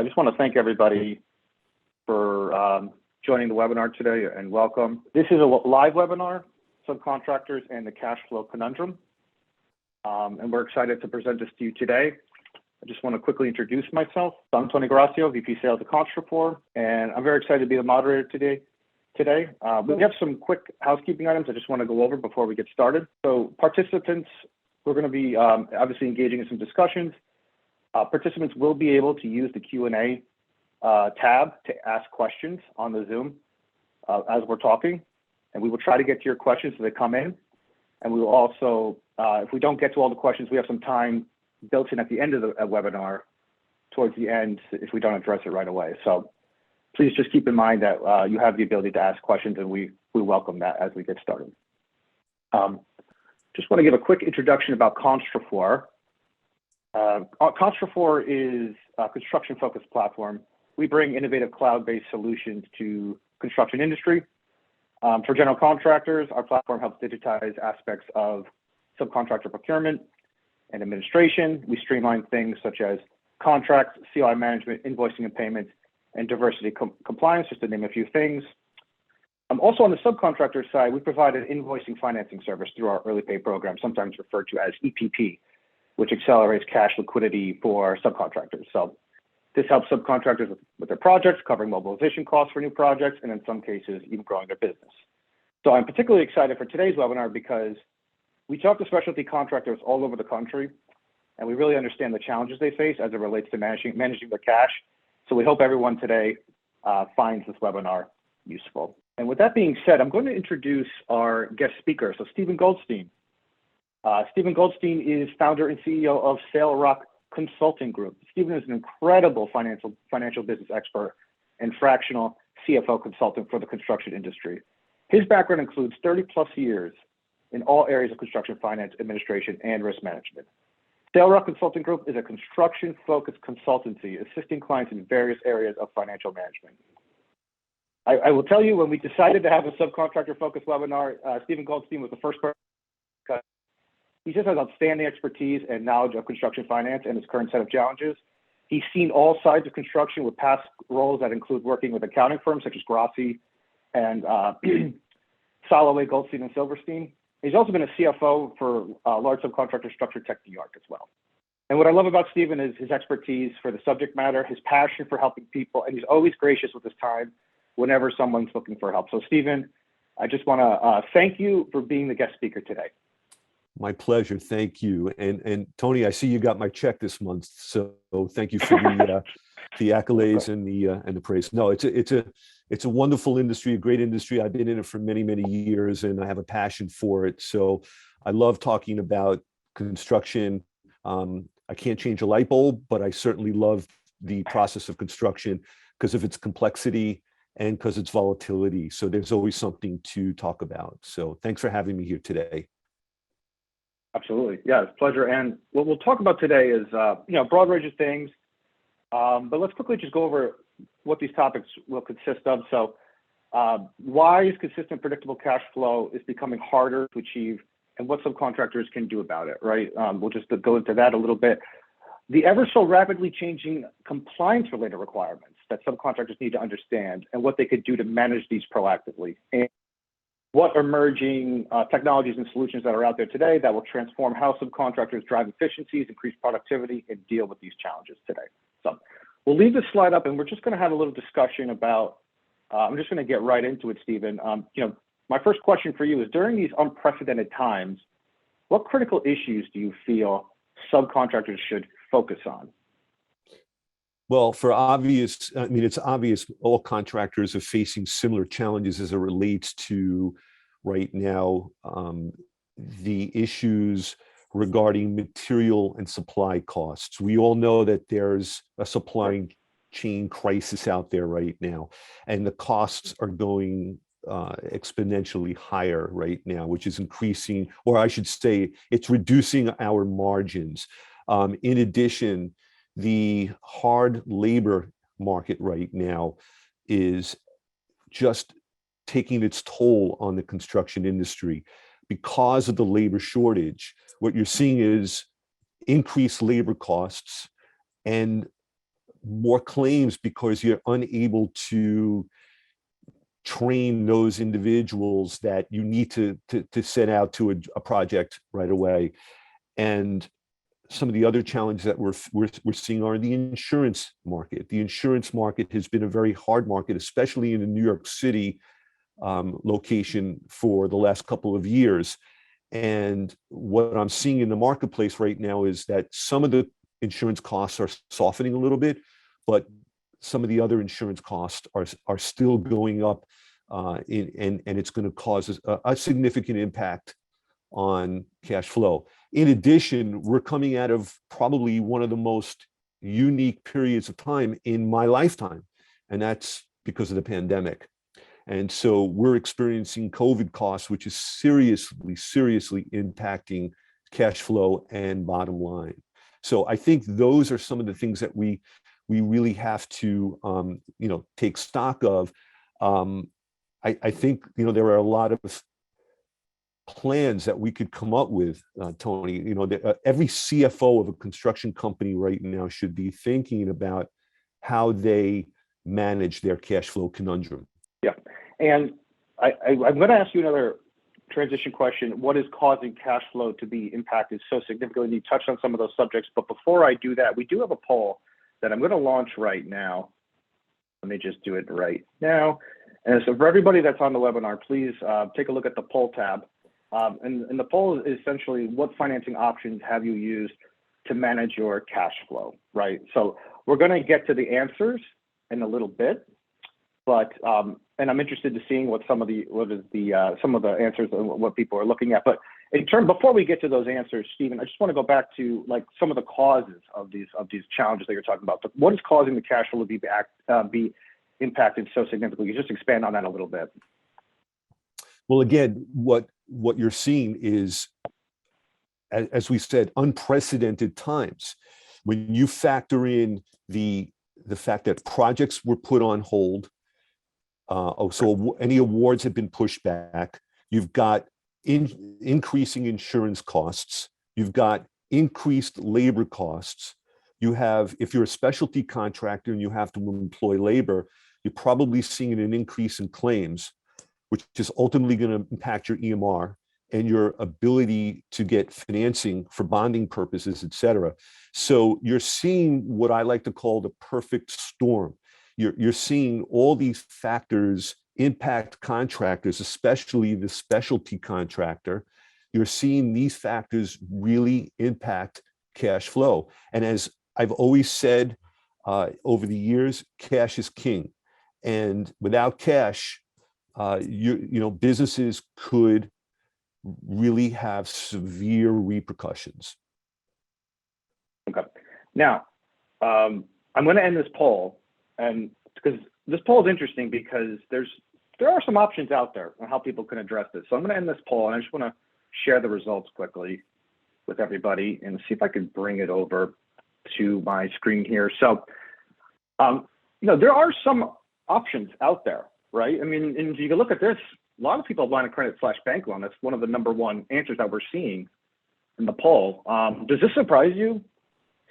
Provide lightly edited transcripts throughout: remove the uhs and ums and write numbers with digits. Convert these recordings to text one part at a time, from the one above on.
I just want to thank everybody for joining the webinar today and welcome. This is a live webinar, Subcontractors and the Cash Flow Conundrum. And we're excited to present this to you today. I just want to quickly introduce myself. I'm Tony Gracio, VP Sales at Construct4, and I'm very excited to be the moderator today. We have some quick housekeeping items I just want to go over before we get started. So participants, we're going to be obviously engaging in some discussions. Participants will be able to use the Q&A tab to ask questions on the Zoom as we're talking, and we will try to get to your questions as they come in. And we will also, if we don't get to all the questions, we have some time built in at the end of the webinar, towards the end, if we don't address it right away. So please just keep in mind that you have the ability to ask questions, and we welcome that as we get started. Just want to give a quick introduction about Construct4. Construct4 is a construction-focused platform. We bring innovative cloud-based solutions to construction industry. For general contractors, our platform helps digitize aspects of subcontractor procurement and administration. We streamline things such as contracts, CI management, invoicing and payments, and diversity compliance, just to name a few things. Also on the subcontractor side, we provide an invoicing financing service through our early pay program, sometimes referred to as EPP, which accelerates cash liquidity for subcontractors. So this helps subcontractors with their projects, covering mobilization costs for new projects, and in some cases, even growing their business. So I'm particularly excited for today's webinar because we talk to specialty contractors all over the country, and we really understand the challenges they face as it relates to managing their cash. So we hope everyone today finds this webinar useful. And with that being said, I'm going to introduce our guest speaker, so Stephen Goldstein. Stephen Goldstein is founder and CEO of Sail Rock Consulting Group. Stephen is an incredible financial business expert and fractional CFO consultant for the construction industry. His background includes 30+ years in all areas of construction finance, administration, and risk management. Sail Rock Consulting Group is a construction-focused consultancy assisting clients in various areas of financial management. I will tell you, when we decided to have a subcontractor-focused webinar, Stephen Goldstein was the first person. He just has outstanding expertise and knowledge of construction finance and his current set of challenges. He's seen all sides of construction with past roles that include working with accounting firms such as Grassi and Soloway, Goldstein, and Silverstein. He's also been a CFO for large subcontractor Structure Tech New York as well. And what I love about Stephen is his expertise for the subject matter, his passion for helping people, and he's always gracious with his time whenever someone's looking for help. So Stephen, I just want to thank you for being the guest speaker today. My pleasure. Thank you. And Tony, I see you got my check this month, so thank you for the accolades and the praise. No, it's a wonderful industry, a great industry. I've been in it for many years, and I have a passion for it. So I love talking about construction. I can't change a light bulb, but I certainly love the process of construction because of its complexity and because its volatility. So there's always something to talk about. So thanks for having me here today. Absolutely. Yeah, it's a pleasure. And what we'll talk about today is, a broad range of things. But let's quickly just go over what these topics will consist of. So why is consistent, predictable cash flow is becoming harder to achieve, and what subcontractors can do about it, right? We'll just go into that a little bit. The ever so rapidly changing compliance-related requirements that subcontractors need to understand and what they could do to manage these proactively. And what emerging technologies and solutions that are out there today that will transform how subcontractors drive efficiencies, increase productivity, and deal with these challenges today. So we'll leave this slide up, and we're just going to have a little discussion about, I'm just going to get right into it, Stephen. My first question for you is, during these unprecedented times, what critical issues do you feel subcontractors should focus on? Well, it's obvious all contractors are facing similar challenges as it relates to right now the issues regarding material and supply costs. We all know that there's a supply chain crisis out there right now, and the costs are going exponentially higher right now, which is increasing, or I should say, it's reducing our margins. In addition, the hard labor market right now is just taking its toll on the construction industry. Because of the labor shortage, what you're seeing is increased labor costs and more claims because you're unable to train those individuals that you need to send out to a project right away. And some of the other challenges that we're seeing are in the insurance market. The insurance market has been a very hard market, especially in the New York City location for the last couple of years. And what I'm seeing in the marketplace right now is that some of the insurance costs are softening a little bit, but some of the other insurance costs are still going up, and it's going to cause a significant impact on cash flow. In addition, we're coming out of probably one of the most unique periods of time in my lifetime, and that's because of the pandemic. And so we're experiencing COVID costs, which is seriously impacting cash flow and bottom line. So I think those are some of the things that we really have to take stock of. I think there are a lot of plans that we could come up with, Tony. Every CFO of a construction company right now should be thinking about how they manage their cash flow conundrum. Yeah, and I'm going to ask you another transition question. What is causing cash flow to be impacted so significantly? You touched on some of those subjects, but before I do that, we do have a poll that I'm going to launch right now. Let me just do it right now. And so for everybody that's on the webinar, please take a look at the poll tab. And the poll is essentially, what financing options have you used to manage your cash flow, right? So we're going to get to the answers in a little bit, but and I'm interested to seeing what some of the answers and what people are looking at. But before we get to those answers, Stephen, I just want to go back to like some of the causes of these challenges that you're talking about. What is causing the cash flow to be impacted so significantly? You just expand on that a little bit. Well, again, what you're seeing is, as we said, unprecedented times. When you factor in the fact that projects were put on hold, so any awards have been pushed back, you've got increasing insurance costs, you've got increased labor costs, you have, if you're a specialty contractor and you have to employ labor, you're probably seeing an increase in claims, which is ultimately going to impact your EMR and your ability to get financing for bonding purposes, et cetera. So you're seeing what I like to call the perfect storm. You're seeing all these factors impact contractors, especially the specialty contractor. You're seeing these factors really impact cash flow. And as I've always said over the years, cash is king. And without cash, businesses could really have severe repercussions. Okay. Now, I'm going to end this poll, and because this poll is interesting because there are some options out there on how people can address this. So I'm going to end this poll, and I just want to share the results quickly with everybody and see if I can bring it over to my screen here. So, there are some options out there, right? I mean, and you can look at this. A lot of people have line of credit / bank loan. That's one of the #1 answers that we're seeing in the poll. Does this surprise you,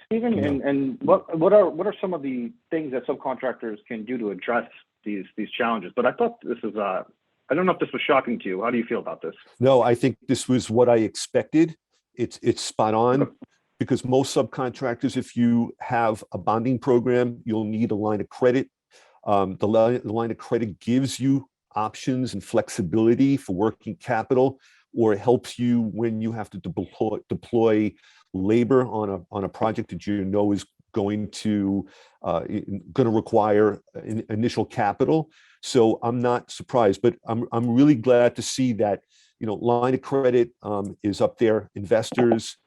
Stephen? No. And what are some of the things that subcontractors can do to address these challenges? But I thought this is I don't know if this was shocking to you. How do you feel about this? No, I think this was what I expected. It's spot on, because most subcontractors, if you have a bonding program, you'll need a line of credit. The line of credit gives you options and flexibility for working capital, or it helps you when you have to deploy labor on a project that is going to require initial capital. So I'm not surprised, but I'm really glad to see that line of credit is up there, investors,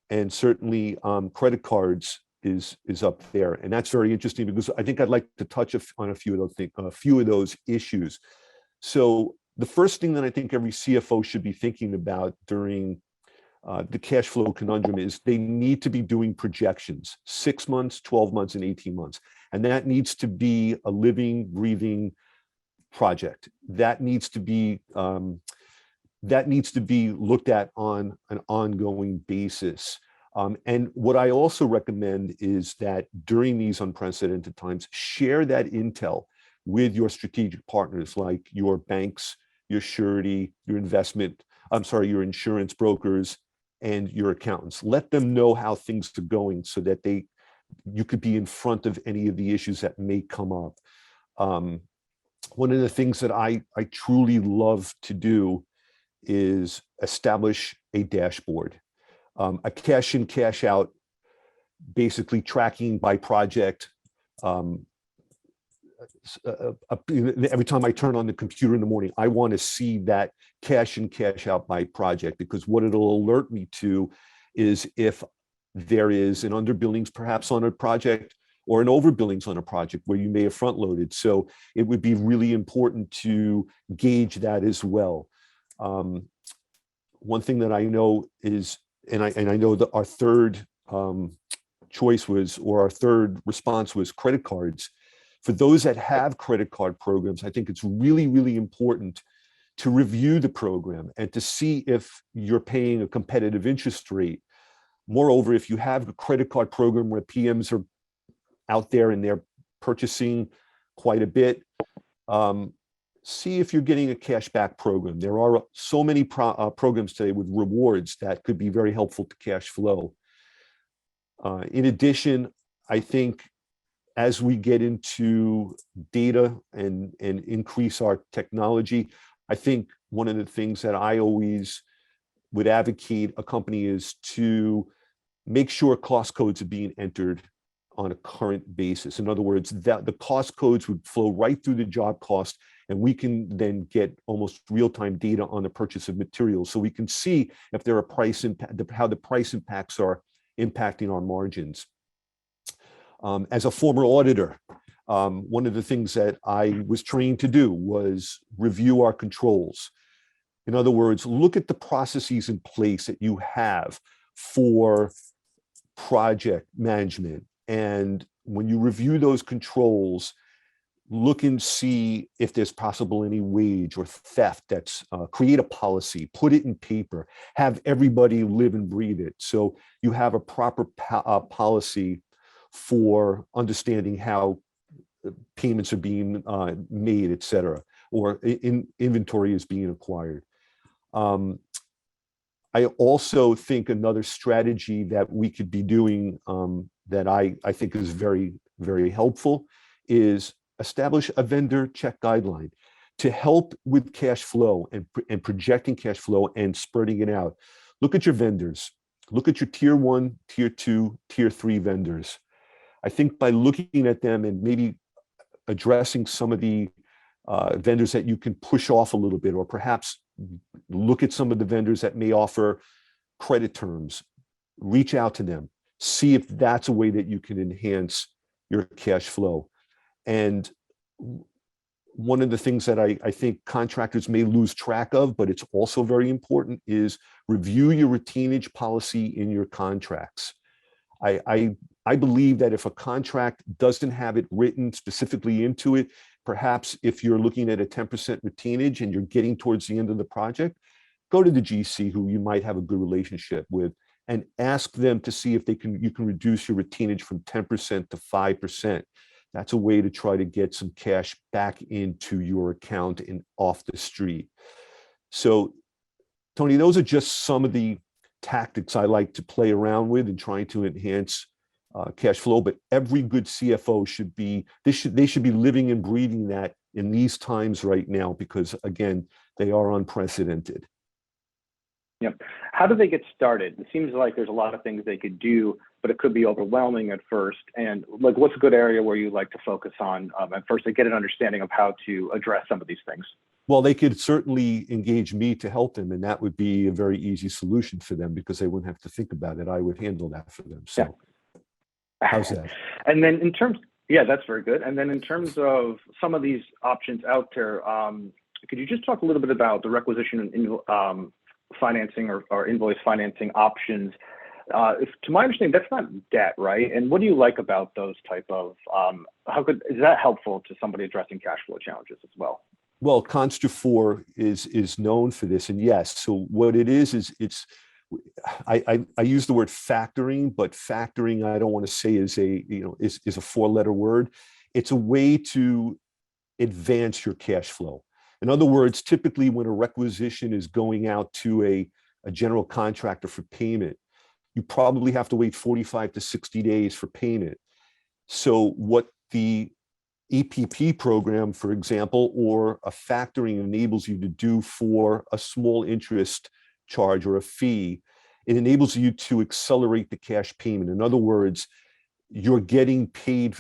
and certainly credit cards is up there, and that's very interesting because I think I'd like to touch on a few of those issues. So the first thing that I think every CFO should be thinking about during the cash flow conundrum is they need to be doing projections, 6 months, 12 months, and 18 months, and that needs to be a living, breathing project. That needs to be looked at on an ongoing basis. And what I also recommend is that during these unprecedented times, share that intel with your strategic partners, like your banks, your surety, your your insurance brokers, and your accountants. Let them know how things are going so that you could be in front of any of the issues that may come up. One of the things that I truly love to do is establish a dashboard, a cash in, cash out, basically tracking by project. Every time I turn on the computer in the morning, I want to see that cash in, cash out by project, because what it'll alert me to is if there is an underbillings perhaps on a project, or an overbillings on a project where you may have front loaded. So it would be really important to gauge that as well. One thing that I know is, and I know that our third choice was, or our third response was credit cards. For those that have credit card programs, I think it's really, really important to review the program and to see if you're paying a competitive interest rate. Moreover, if you have a credit card program where PMs are out there and they're purchasing quite a bit, see if you're getting a cashback program. There are so many programs today with rewards that could be very helpful to cash flow. In addition, I think as we get into data and increase our technology, I think one of the things that I always would advocate a company is to make sure cost codes are being entered on a current basis. In other words, that the cost codes would flow right through the job cost, and we can then get almost real-time data on the purchase of materials, so we can see if there are price impact, how the price impacts are impacting our margins. As a former auditor, one of the things that I was trained to do was review our controls. In other words, look at the processes in place that you have for project management. And when you review those controls, look and see if there's possible any wage or theft. That's create a policy, put it in paper, have everybody live and breathe it. So you have a proper policy for understanding how payments are being made, et cetera, or inventory is being acquired. I also think another strategy that we could be doing that I think is very, very helpful is establish a vendor check guideline to help with cash flow and projecting cash flow and spreading it out. Look at your vendors. Look at your tier 1, tier 2, tier 3 vendors. I think by looking at them and maybe addressing some of the vendors that you can push off a little bit, or perhaps look at some of the vendors that may offer credit terms, reach out to them, see if that's a way that you can enhance your cash flow. And one of the things that I think contractors may lose track of, but it's also very important, is review your retainage policy in your contracts. I believe that if a contract doesn't have it written specifically into it, perhaps if you're looking at a 10% retainage and you're getting towards the end of the project, go to the GC who you might have a good relationship with and ask them to see if you can reduce your retainage from 10% to 5%. That's a way to try to get some cash back into your account and off the street. So, Tony, those are just some of the tactics I like to play around with in trying to enhance cash flow. But every good CFO should be, they should be living and breathing that in these times right now, because again, they are unprecedented. Yep. How do they get started? It seems like there's a lot of things they could do, but it could be overwhelming at first. And like, what's a good area where you like to focus on at first to get an understanding of how to address some of these things? Well, they could certainly engage me to help them, and that would be a very easy solution for them because they wouldn't have to think about it. I would handle that for them. So yeah. How's that? And then in terms, yeah, that's very good. And then in terms of some of these options out there, could you just talk a little bit about the requisition and financing or invoice financing options? To my understanding, that's not debt, right? And what do you like about those type of, is that helpful to somebody addressing cash flow challenges as well? Well, Construct4 is known for this, and yes. So what it is it's I use the word factoring, but factoring I don't want to say is is a four-letter word. It's a way to advance your cash flow. In other words, typically when a requisition is going out to a general contractor for payment, you probably have to wait 45 to 60 days for payment. So what the EPP program, for example, or a factoring enables you to do for a small interest charge or a fee, it enables you to accelerate the cash payment. In other words, you're getting paid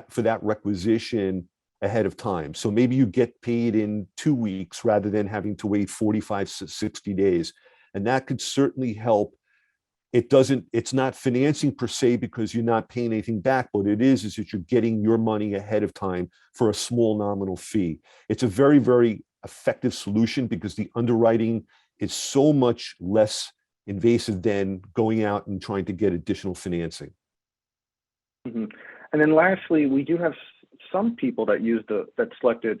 for that requisition ahead of time. So maybe you get paid in 2 weeks rather than having to wait 45 to 60 days. And that could certainly help. It's not financing per se because you're not paying anything back. What it is that you're getting your money ahead of time for a small nominal fee. It's a very, very effective solution because the underwriting is so much less invasive than going out and trying to get additional financing. Mm-hmm. And then lastly, we do have some people that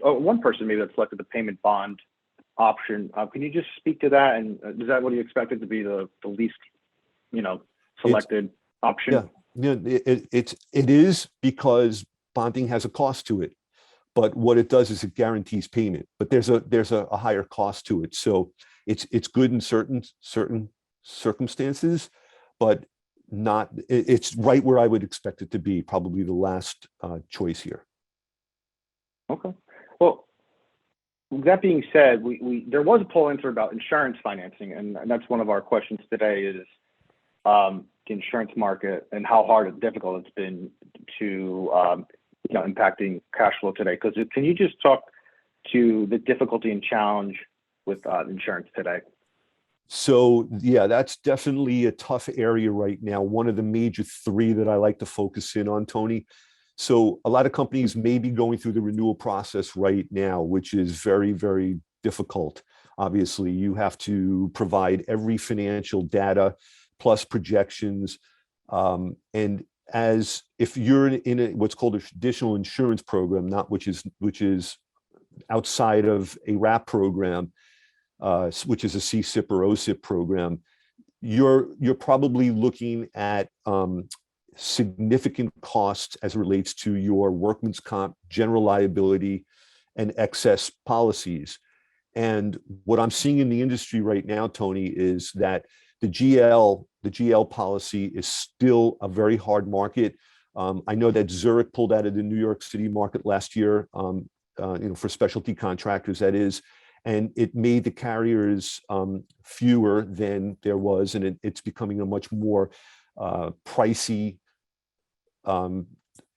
one person maybe that selected the payment bond option. Can you just speak to that? And is that what you expected to be the least, selected option? Yeah, it is because bonding has a cost to it. But what it does is it guarantees payment. But there's a higher cost to it. So it's good in certain circumstances, but not. It's right where I would expect it to be. Probably the last choice here. Okay. Well, that being said, there was a poll answer about insurance financing, and that's one of our questions today is the insurance market and how hard and difficult it's been to impacting cash flow today. Because can you just talk to the difficulty and challenge with insurance today? So yeah, that's definitely a tough area right now. One of the major three that I like to focus in on, Tony. So a lot of companies may be going through the renewal process right now, which is very, very difficult. Obviously, you have to provide every financial data plus projections. And as if you're in what's called a traditional insurance program, not which is outside of a RAP program, which is a CSIP or OSIP program, you're probably looking at significant costs as it relates to your workman's comp, general liability, and excess policies. And what I'm seeing in the industry right now, Tony, is that the GL policy is still a very hard market. I know that Zurich pulled out of the New York City market last year, for specialty contractors, that is, and it made the carriers fewer than there was, and it's becoming a much more pricey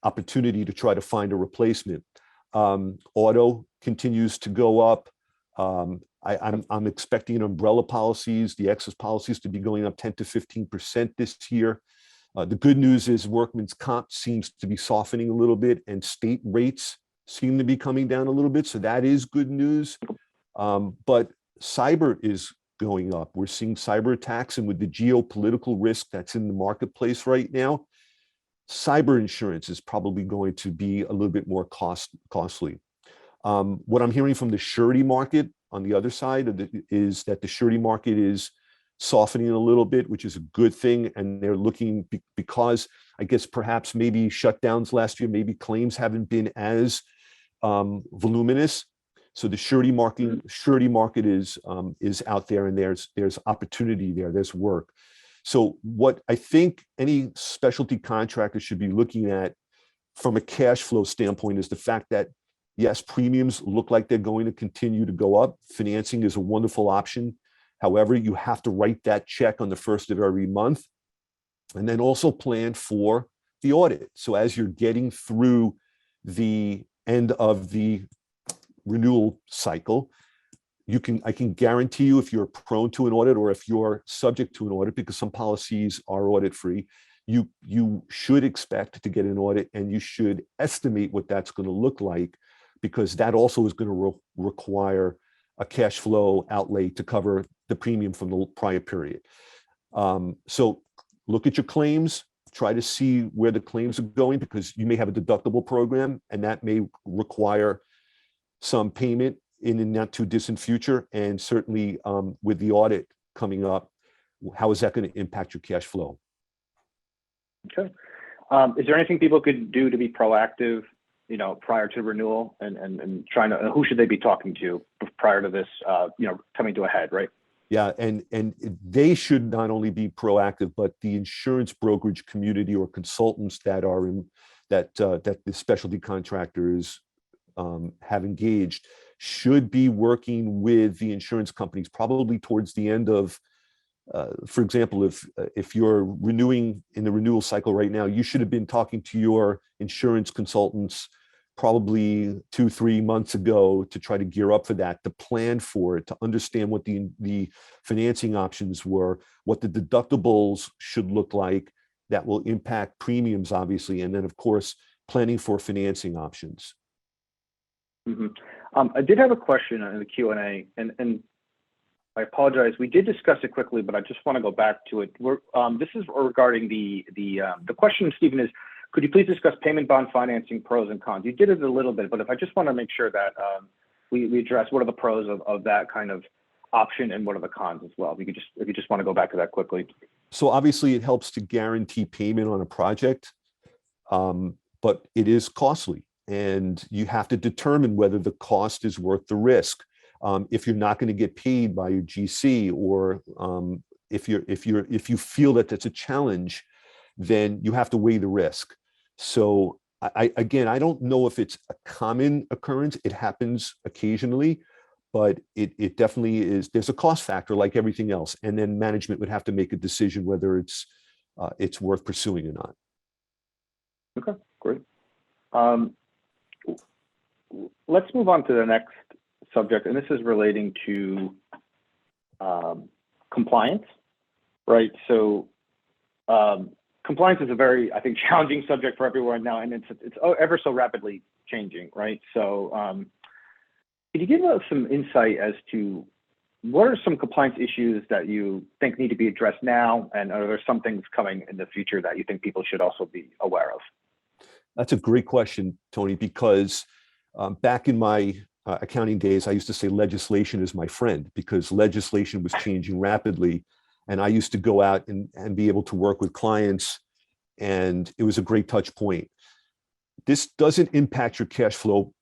opportunity to try to find a replacement. Auto continues to go up. I'm expecting umbrella policies, the excess policies, to be going up 10 to 15% this year. The good news is workman's comp seems to be softening a little bit, and state rates seem to be coming down a little bit. So that is good news. But cyber is going up. We're seeing cyber attacks, and with the geopolitical risk that's in the marketplace right now, cyber insurance is probably going to be a little bit more costly. What I'm hearing from the surety market on the other side is that the surety market is softening a little bit, which is a good thing. And they're looking, because I guess perhaps maybe shutdowns last year, maybe claims haven't been as voluminous. So the surety market is out there, and there's opportunity there. There's work. So what I think any specialty contractor should be looking at from a cash flow standpoint is the fact that, yes, premiums look like they're going to continue to go up. Financing is a wonderful option. However, you have to write that check on the first of every month, and then also plan for the audit. So as you're getting through the end of the renewal cycle, I can guarantee you, if you're prone to an audit or if you're subject to an audit, because some policies are audit free, you should expect to get an audit, and you should estimate what that's going to look like, because that also is going to require a cash flow outlay to cover the premium from the prior period. So look at your claims, try to see where the claims are going, because you may have a deductible program, and that may require some payment in the not too distant future. And certainly with the audit coming up, how is that going to impact your cash flow? Okay. Is there anything people could do to be proactive, prior to renewal and trying to, who should they be talking to prior to this, coming to a head, right? Yeah, and they should not only be proactive, but the insurance brokerage community or consultants that are in that the specialty contractors have engaged should be working with the insurance companies probably towards the end of, for example, if you're renewing in the renewal cycle right now, you should have been talking to your insurance consultants probably 2-3 months ago to try to gear up for that, to plan for it, to understand what the financing options were, what the deductibles should look like that will impact premiums, obviously, and then, of course, planning for financing options. Mm-hmm. I did have a question in the Q&A, and I apologize. We did discuss it quickly, but I just want to go back to it. This is regarding the question, Stephen, is, could you please discuss payment bond financing pros and cons? You did it a little bit, but if I just want to make sure that we address what are the pros of that kind of option and what are the cons as well. If you just want to go back to that quickly. So obviously it helps to guarantee payment on a project, but it is costly, and you have to determine whether the cost is worth the risk. If you're not going to get paid by your GC, or if you feel that that's a challenge, then you have to weigh the risk. So again, I don't know if it's a common occurrence. It happens occasionally, but it definitely is. There's a cost factor like everything else, and then management would have to make a decision whether it's worth pursuing or not. Okay, great. Let's move on to the next subject, and this is relating to compliance, right? So compliance is a very, I think, challenging subject for everyone now, and it's ever so rapidly changing, right? So could you give us some insight as to what are some compliance issues that you think need to be addressed now, and are there some things coming in the future that you think people should also be aware of? That's a great question, Tony, because back in my accounting days, I used to say legislation is my friend, because legislation was changing rapidly. And I used to go out and be able to work with clients, and it was a great touch point. This doesn't impact your cash flow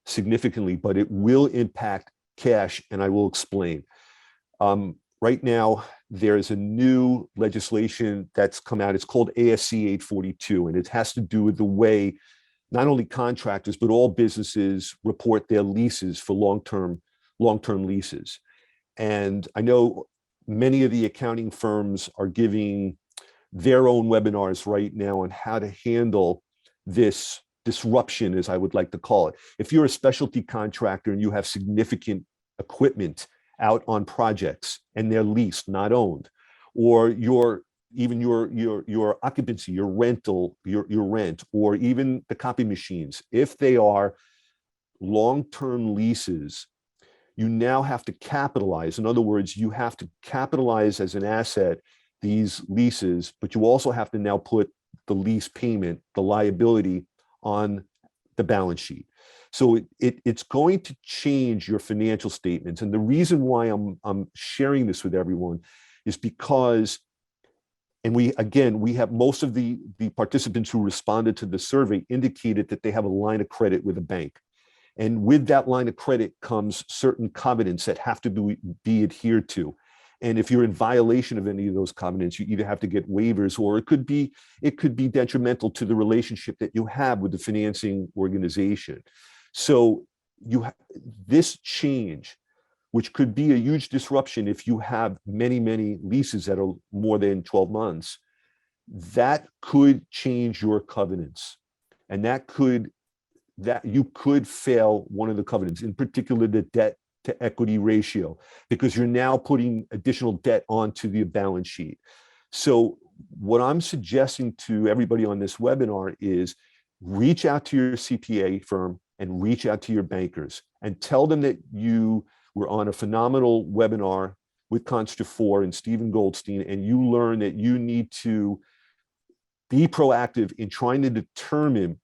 significantly, but it will impact cash, and I will explain. Right now, there is a new legislation that's come out. It's called ASC 842, and it has to do with the way not only contractors, but all businesses report their leases for long-term leases. And I know many of the accounting firms are giving their own webinars right now on how to handle this disruption, as I would like to call it. If you're a specialty contractor and you have significant equipment out on projects and they're leased, not owned, or your occupancy, your rental, your rent, or even the copy machines, if they are long-term leases, you now have to capitalize. In other words, you have to capitalize as an asset these leases, but you also have to now put the lease payment, the liability, on the balance sheet. So it's going to change your financial statements. And the reason why I'm sharing this with everyone is because, and we have most of the participants who responded to the survey indicated that they have a line of credit with a bank. And with that line of credit comes certain covenants that have to be adhered to. And if you're in violation of any of those covenants, you either have to get waivers, or it could be detrimental to the relationship that you have with the financing organization. So this change, which could be a huge disruption if you have many leases that are more than 12 months, that could change your covenants, and that you could fail one of the covenants, in particular the debt to equity ratio, because you're now putting additional debt onto the balance sheet. So what I'm suggesting to everybody on this webinar is reach out to your CPA firm and reach out to your bankers and tell them that you were on a phenomenal webinar with Construct4 and Stephen Goldstein, and you learn that you need to be proactive in trying to determine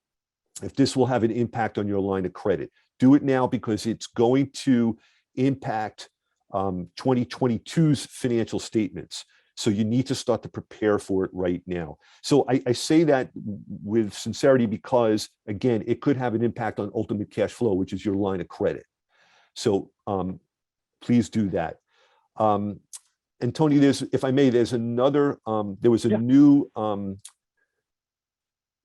if this will have an impact on your line of credit. Do it now, because it's going to impact 2022's financial statements. So you need to start to prepare for it right now. So I say that with sincerity because, again, it could have an impact on ultimate cash flow, which is your line of credit. So please do that. And Tony, if I may, there's another, there was a new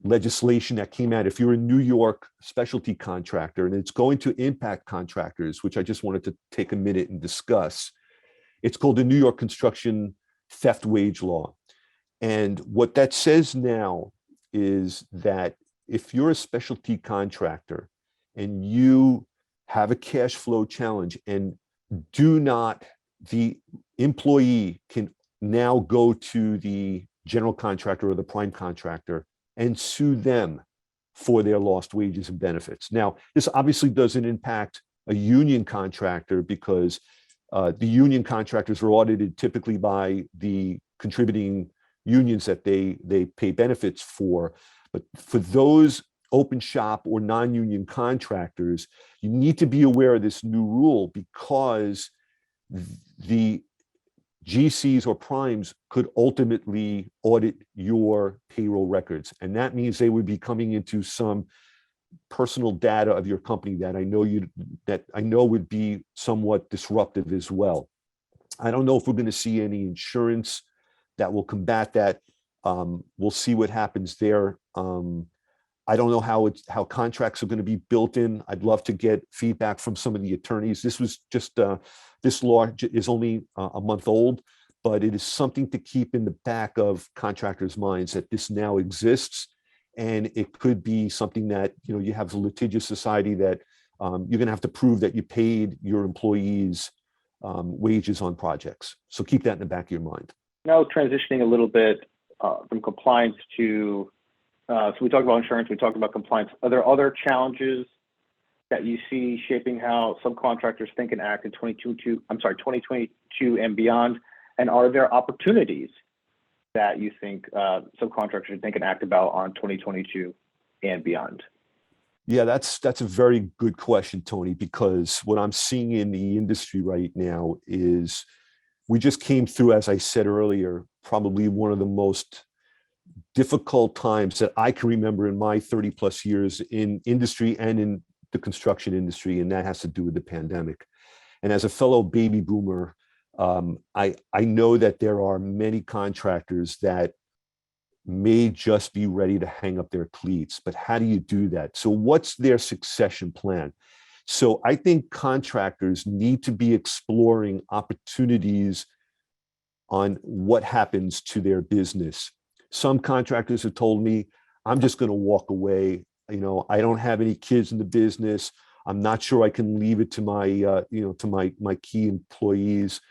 legislation that came out. If you're a New York specialty contractor, and it's going to impact contractors, which I just wanted to take a minute and discuss. It's called the New York Construction Theft Wage Law. And what that says now is that if you're a specialty contractor and you have a cash flow challenge and the employee can now go to the general contractor or the prime contractor and sue them for their lost wages and benefits. Now, this obviously doesn't impact a union contractor because the union contractors are audited typically by the contributing unions that they pay benefits for. But for those open shop or non-union contractors, you need to be aware of this new rule because the GCs or primes could ultimately audit your payroll records. And that means they would be coming into some personal data of your company that I know would be somewhat disruptive as well. I don't know if we're going to see any insurance that will combat that. We'll see what happens there. I don't know how contracts are going to be built in. I'd love to get feedback from some of the attorneys. This was just this law is only a month old, but it is something to keep in the back of contractors' minds that this now exists, and it could be something that you have a litigious society that you're going to have to prove that you paid your employees wages on projects. So keep that in the back of your mind. Now transitioning a little bit from compliance to so we talked about insurance, we talked about compliance. Are there other challenges that you see shaping how subcontractors think and act in 2022 and beyond? And are there opportunities that you think subcontractors should think and act about on 2022 and beyond? Yeah, that's a very good question, Tony, because what I'm seeing in the industry right now is we just came through, as I said earlier, probably one of the most difficult times that I can remember in my 30 plus years in industry and in the construction industry, and that has to do with the pandemic. And as a fellow baby boomer, I know that there are many contractors that may just be ready to hang up their cleats, but how do you do that? So what's their succession plan? So I think contractors need to be exploring opportunities on what happens to their business. Some contractors have told me, I'm just going to walk away. I don't have any kids in the business. I'm not sure I can leave it to my, to my key employees.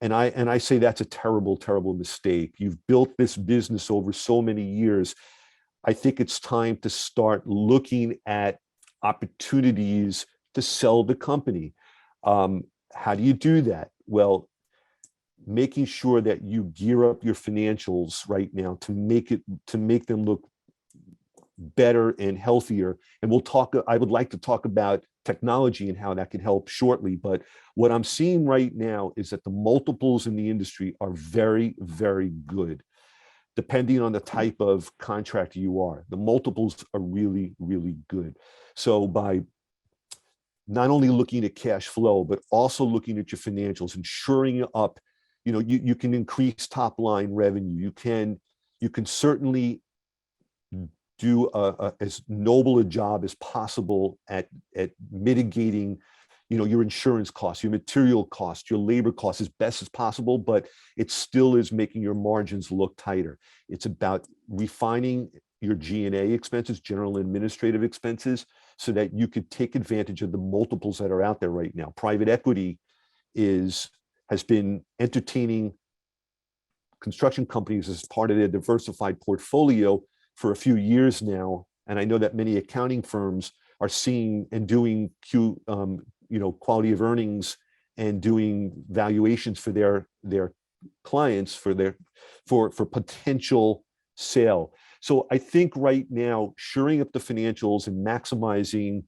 And I say that's a terrible, terrible mistake. You've built this business over so many years. I think it's time to start looking at opportunities to sell the company. How do you do that? Well, making sure that you gear up your financials right now to make them look better and healthier. And I would like to talk about technology and how that can help shortly. But what I'm seeing right now is that the multiples in the industry are very, very good. Depending on the type of contractor you are, the multiples are really, really good. So by not only looking at cash flow, but also looking at your financials and shoring up, you can increase top line revenue. You can certainly do as noble a job as possible at mitigating, your insurance costs, your material costs, your labor costs as best as possible, but it still is making your margins look tighter. It's about refining your G&A expenses, general and administrative expenses, so that you could take advantage of the multiples that are out there right now. Private equity has been entertaining construction companies as part of their diversified portfolio for a few years now. And I know that many accounting firms are seeing and doing quality of earnings and doing valuations for their clients for potential sale. So I think right now, shoring up the financials and maximizing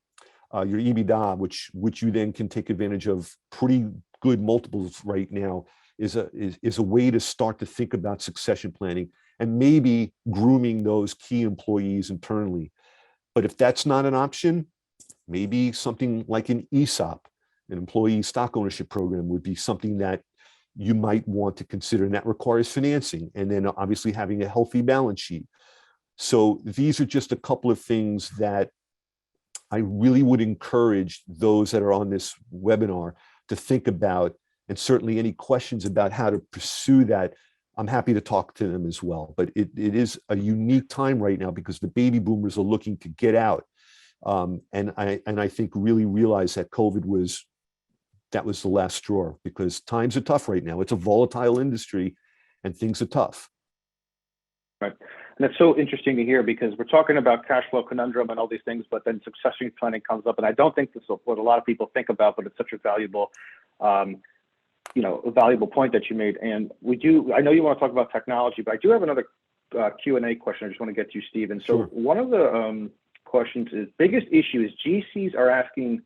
your EBITDA, which you then can take advantage of pretty good multiples right now is a way to start to think about succession planning and maybe grooming those key employees internally. But if that's not an option, maybe something like an ESOP, an employee stock ownership program, would be something that you might want to consider, and that requires financing, and then obviously having a healthy balance sheet. So these are just a couple of things that I really would encourage those that are on this webinar to think about, and certainly any questions about how to pursue that, I'm happy to talk to them as well. But it is a unique time right now because the baby boomers are looking to get out. And I think really realize that COVID was the last straw, because times are tough right now. It's a volatile industry and things are tough. Right. And it's so interesting to hear, because we're talking about cash flow conundrum and all these things, but then succession planning comes up. And I don't think this is what a lot of people think about, but it's such a valuable, a valuable point that you made. And I know you want to talk about technology, but I do have another Q&A question I just want to get to, Steve. And so Sure. One of the questions is, biggest issue is GCs are asking,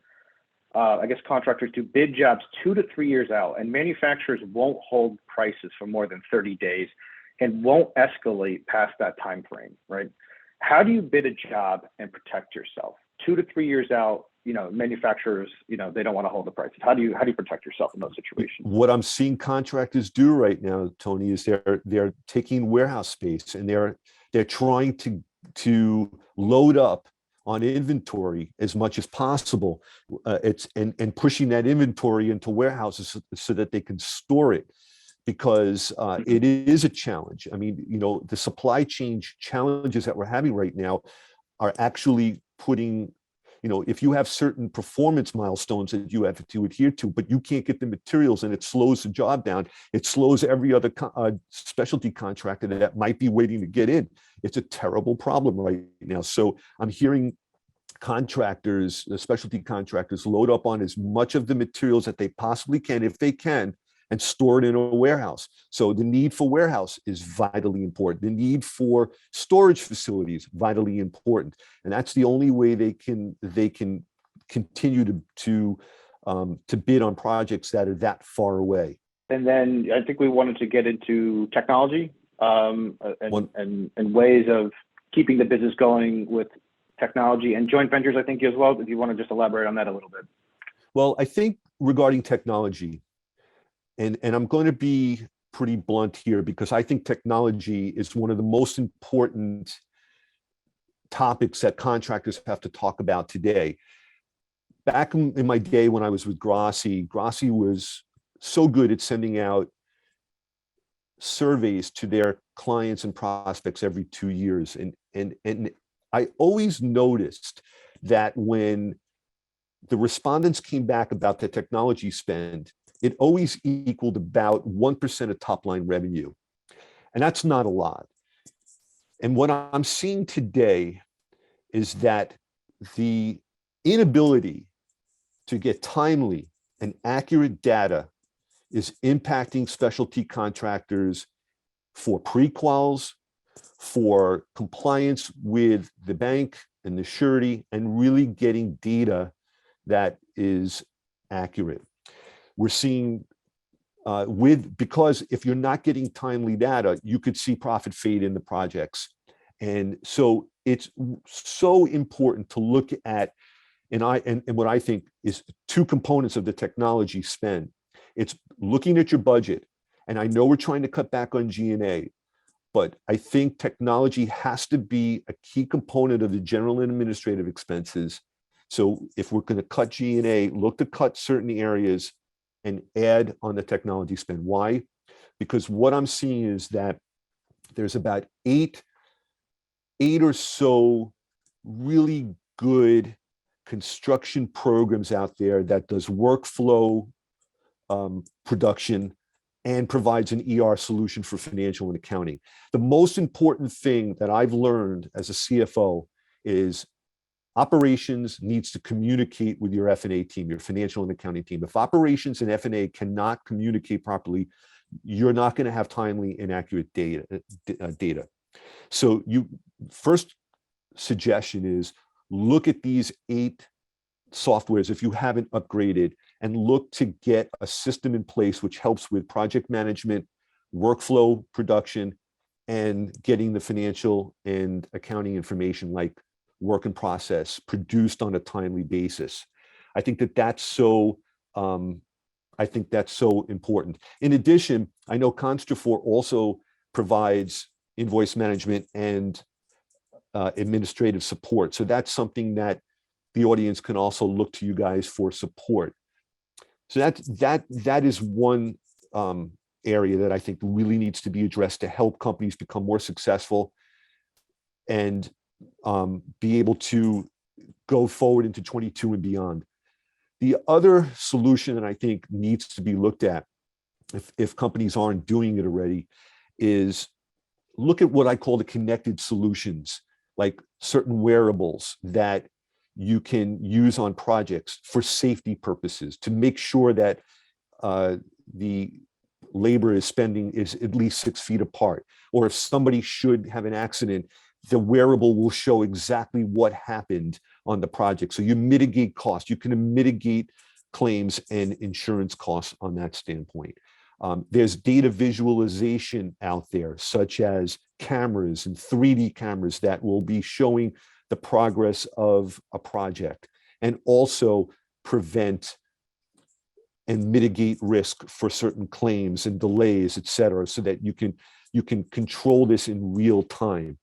contractors to bid jobs 2 to 3 years out, and manufacturers won't hold prices for more than 30 days and won't escalate past that time frame, right? How do you bid a job and protect yourself? 2 to 3 years out, manufacturers, they don't want to hold the prices. How do you protect yourself in those situations? What I'm seeing contractors do right now, Tony, is they're taking warehouse space and they're trying to load up on inventory as much as possible. And pushing that inventory into warehouses so that they can store it, because it is a challenge. I mean, the supply chain challenges that we're having right now are actually putting, if you have certain performance milestones that you have to adhere to, but you can't get the materials, and it slows the job down. It slows every other specialty contractor that might be waiting to get in. It's a terrible problem right now. So I'm hearing contractors, specialty contractors, load up on as much of the materials that they possibly can, if they can, and store it in a warehouse. So the need for warehouse is vitally important. The need for storage facilities, vitally important. And that's the only way they can continue to bid on projects that are that far away. And then I think we wanted to get into technology and ways of keeping the business going with technology and joint ventures, I think, as well, if you want to just elaborate on that a little bit. Well, I think regarding technology, and I'm going to be pretty blunt here, because I think technology is one of the most important topics that contractors have to talk about today. Back in my day when I was with Grassi was so good at sending out surveys to their clients and prospects every 2 years. And I always noticed that when the respondents came back about the technology spend, it always equaled about 1% of top line revenue. And that's not a lot. And what I'm seeing today is that the inability to get timely and accurate data is impacting specialty contractors for pre-quals, for compliance with the bank and the surety, and really getting data that is accurate. We're seeing because if you're not getting timely data, you could see profit fade in the projects. And so it's so important to look at, and what I think is 2 components of the technology spend. It's looking at your budget. And I know we're trying to cut back on G&A, but I think technology has to be a key component of the general and administrative expenses. So if we're going to cut G&A, look to cut certain areas and add on the technology spend. Why? Because what I'm seeing is that there's about eight or so really good construction programs out there that does workflow production and provides an ER solution for financial and accounting. The most important thing that I've learned as a CFO is operations needs to communicate with your F&A team, your financial and accounting team. If operations and F&A cannot communicate properly, you're not going to have timely and accurate data. So first suggestion is look at these 8 softwares if you haven't upgraded and look to get a system in place which helps with project management, workflow production, and getting the financial and accounting information like work in process produced on a timely basis. I think that that's so important. In addition, I know Construct4 also provides invoice management and administrative support. So that's something that the audience can also look to you guys for support. So that is one area that I think really needs to be addressed to help companies become more successful and be able to go forward into 22 and beyond. The other solution that I think needs to be looked at, if companies aren't doing it already, is look at what I call the connected solutions, like certain wearables that you can use on projects for safety purposes to make sure that the labor is at least 6 feet apart. Or if somebody should have an accident, the wearable will show exactly what happened on the project. So you mitigate costs. You can mitigate claims and insurance costs on that standpoint. There's data visualization out there, such as cameras and 3D cameras that will be showing the progress of a project and also prevent and mitigate risk for certain claims and delays, et cetera, so that you can control this in real time.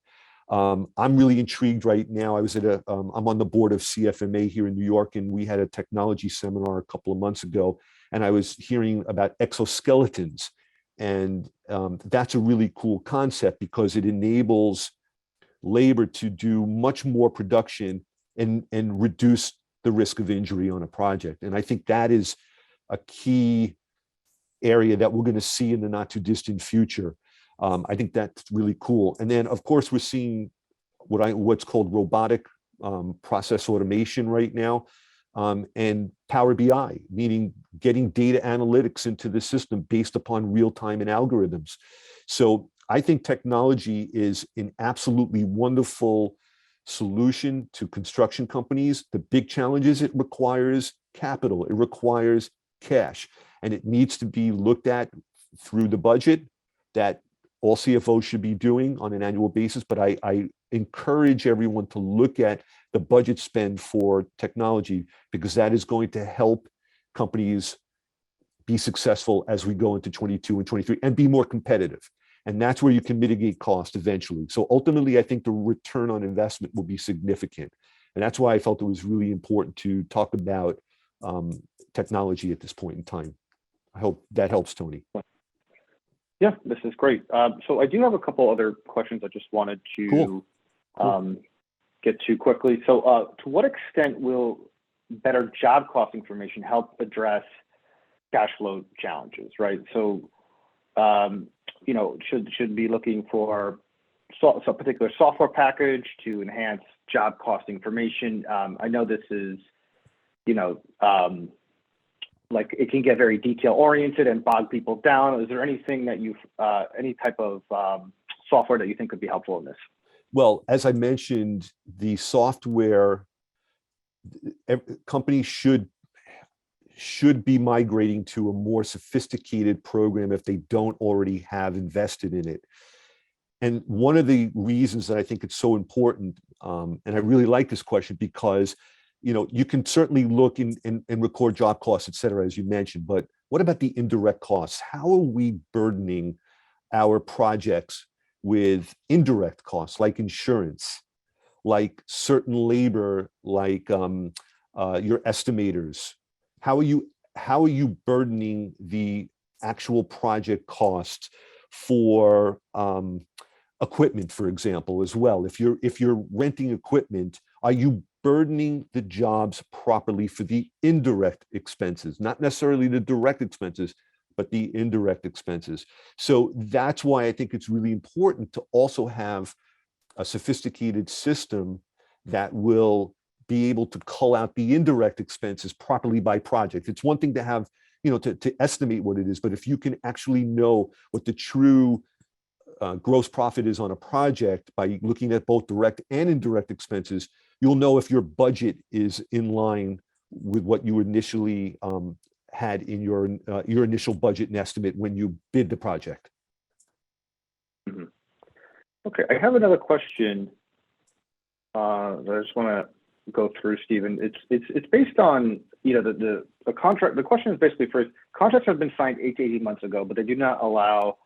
I'm really intrigued right now. I'm on the board of CFMA here in New York, and we had a technology seminar a couple of months ago, and I was hearing about exoskeletons. And that's a really cool concept because it enables labor to do much more production and reduce the risk of injury on a project. And I think that is a key area that we're going to see in the not too distant future. I think that's really cool. And then, of course, we're seeing what's called robotic process automation right now, and Power BI, meaning getting data analytics into the system based upon real time and algorithms. So I think technology is an absolutely wonderful solution to construction companies. The big challenge is it requires capital, it requires cash, and it needs to be looked at through the budget that all CFOs should be doing on an annual basis. But I encourage everyone to look at the budget spend for technology, because that is going to help companies be successful as we go into 22 and 23 and be more competitive. And that's where you can mitigate cost eventually. So ultimately, I think the return on investment will be significant. And that's why I felt it was really important to talk about technology at this point in time. I hope that helps, Tony. Yeah, this is great. So I do have a couple other questions I just wanted to get to quickly. So to what extent will better job cost information help address cash flow challenges, right? So, should be looking for some particular software package to enhance job cost information. I know this is, like it can get very detail oriented and bog people down. Is there anything that any type of software that you think could be helpful in this? Well, as I mentioned, the software companies should be migrating to a more sophisticated program if they don't already have invested in it. And one of the reasons that I think it's so important, and I really like this question, because you can certainly look and record job costs, et cetera, as you mentioned, but what about the indirect costs? How are we burdening our projects with indirect costs like insurance, like certain labor, like your estimators? How are you burdening the actual project costs for equipment, for example, as well? If you're renting equipment, are you burdening the jobs properly for the indirect expenses, not necessarily the direct expenses, but the indirect expenses? So that's why I think it's really important to also have a sophisticated system that will be able to cull out the indirect expenses properly by project. It's one thing to have, to estimate what it is, but if you can actually know what the true gross profit is on a project by looking at both direct and indirect expenses, you'll know if your budget is in line with what you initially had in your initial budget and estimate when you bid the project. Mhm. Okay, I have another question that I just want to go through, Stephen. It's based on, you know, the contract. The question is basically, first, contracts have been signed 8 to 18 months ago, but they do not allow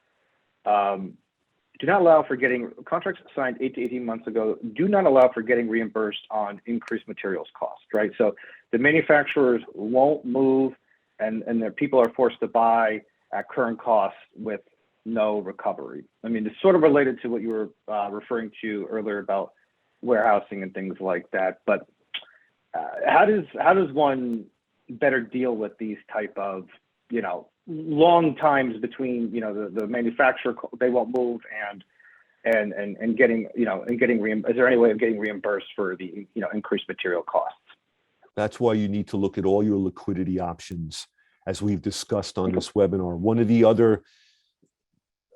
for getting contracts signed 8 to 18 months ago. Do not allow for getting reimbursed on increased materials cost, right? So the manufacturers won't move, and their people are forced to buy at current costs with no recovery. I mean, it's sort of related to what you were referring to earlier about warehousing and things like that. But how does one better deal with these type of, you know, long times between, you know, the manufacturer, they won't move, and getting, you know, and getting is there any way of getting reimbursed for the, you know, increased material costs? That's why you need to look at all your liquidity options, as we've discussed on this webinar. One of the other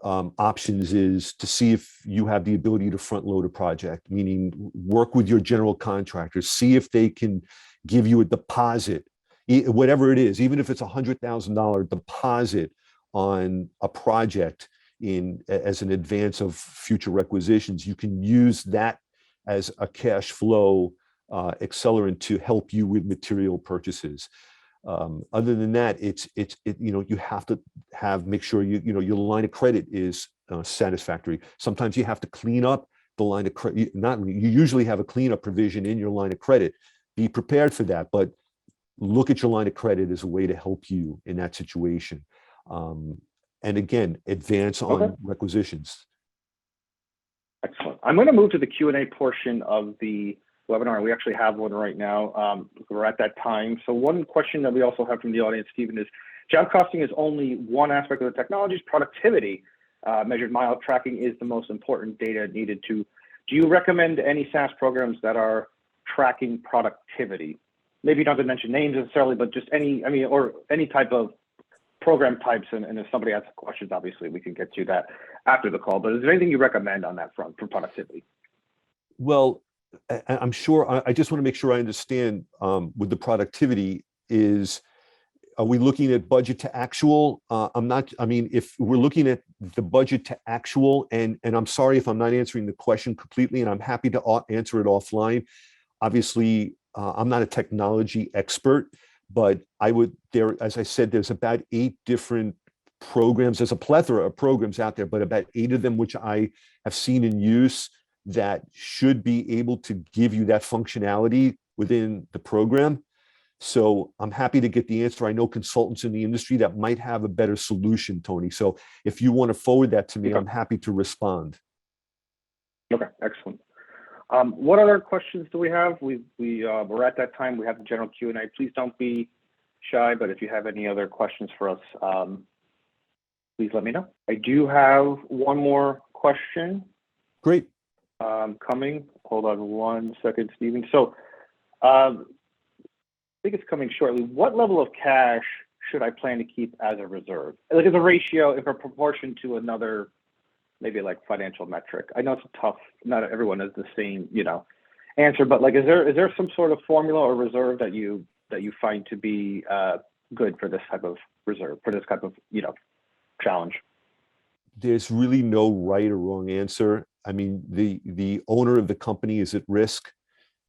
options is to see if you have the ability to front load a project, meaning work with your general contractors, see if they can give you a deposit, whatever it is, even if it's $100,000 deposit on a project as an advance of future requisitions. You can use that as a cash flow accelerant to help you with material purchases. Other than that, you know, you have to make sure you know your line of credit is satisfactory. Sometimes you have to clean up the line of credit. You usually have a cleanup provision in your line of credit. Be prepared for that, but look at your line of credit as a way to help you in that situation. And again, advance on requisitions. Excellent. I'm going to move to the Q&A portion of the webinar. We actually have one right now. We're at that time. So one question that we also have from the audience, Stephen, is job costing is only one aspect of the technology's productivity. Measured mile tracking is the most important data needed to. Do you recommend any SaaS programs that are tracking productivity? Maybe you don't have to mention names necessarily, but just any, I mean, or any type of program types. And if somebody asks questions, obviously we can get to that after the call. But is there anything you recommend on that front for productivity? Well, I'm sure, I just want to make sure I understand with the productivity is, are we looking at budget to actual? I mean, if we're looking at the budget to actual, and I'm sorry if I'm not answering the question completely, and I'm happy to answer it offline. Obviously, I'm not a technology expert, but as I said, there's about 8 different programs. There's a plethora of programs out there, but about 8 of them which I have seen in use that should be able to give you that functionality within the program. So I'm happy to get the answer. I know consultants in the industry that might have a better solution, Tony. So if you want to forward that to me, I'm happy to respond. Okay, excellent. What other questions do we have? We're at that time. We have the general Q&A. Please don't be shy, but if you have any other questions for us, please let me know. I do have one more question. Great. Coming. Hold on one second, Stephen. So I think it's coming shortly. What level of cash should I plan to keep as a reserve? Like as a ratio, if a proportion to another, maybe like financial metric. I know it's tough. Not everyone has the same, you know, answer, but like, is there some sort of formula or reserve that you find to be good for this type of reserve, for this type of, you know, challenge? There's really no right or wrong answer. I mean, the owner of the company is at risk.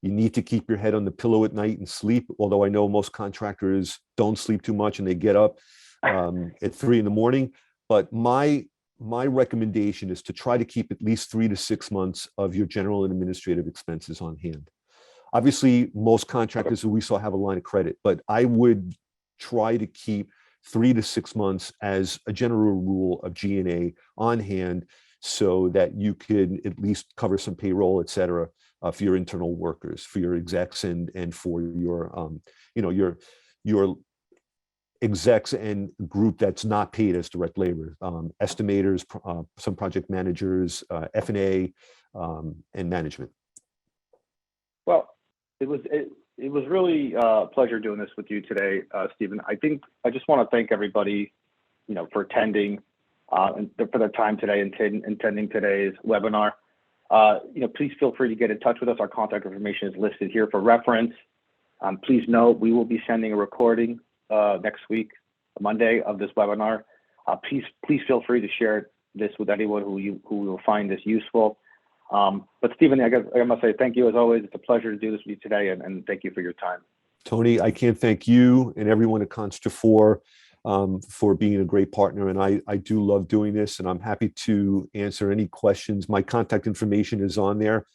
You need to keep your head on the pillow at night and sleep. Although I know most contractors don't sleep too much and they get up at 3 in the morning. But my recommendation is to try to keep at least 3 to 6 months of your general and administrative expenses on hand. Obviously, most contractors that we saw have a line of credit, but I would try to keep 3 to 6 months as a general rule of G&A on hand, so that you could at least cover some payroll, et cetera, for your internal workers, for your execs, and for your you know, your execs and group that's not paid as direct labor, estimators, some project managers, F&A, and management. Well, it was really a pleasure doing this with you today, Stephen. I think I just want to thank everybody, you know, for attending and for their time today and attending today's webinar. You know, please feel free to get in touch with us. Our contact information is listed here for reference. Please note, we will be sending a recording next week, Monday, of this webinar. Please feel free to share this with anyone who will find this useful. But Stephen, I must say thank you as always. It's a pleasure to do this with you today, and thank you for your time. Tony, I can't thank you and everyone at Construct4 for being a great partner. And I do love doing this, and I'm happy to answer any questions. My contact information is on there.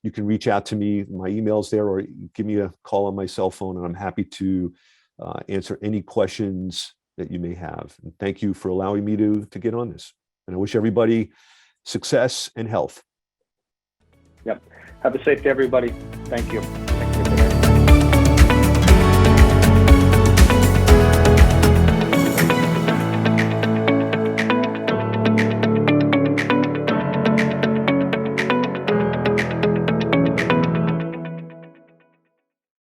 You can reach out to me. My email's there, or give me a call on my cell phone, and I'm happy to answer any questions that you may have. And thank you for allowing me to get on this. And I wish everybody success and health. Yep. Have a safe day, everybody. Thank you.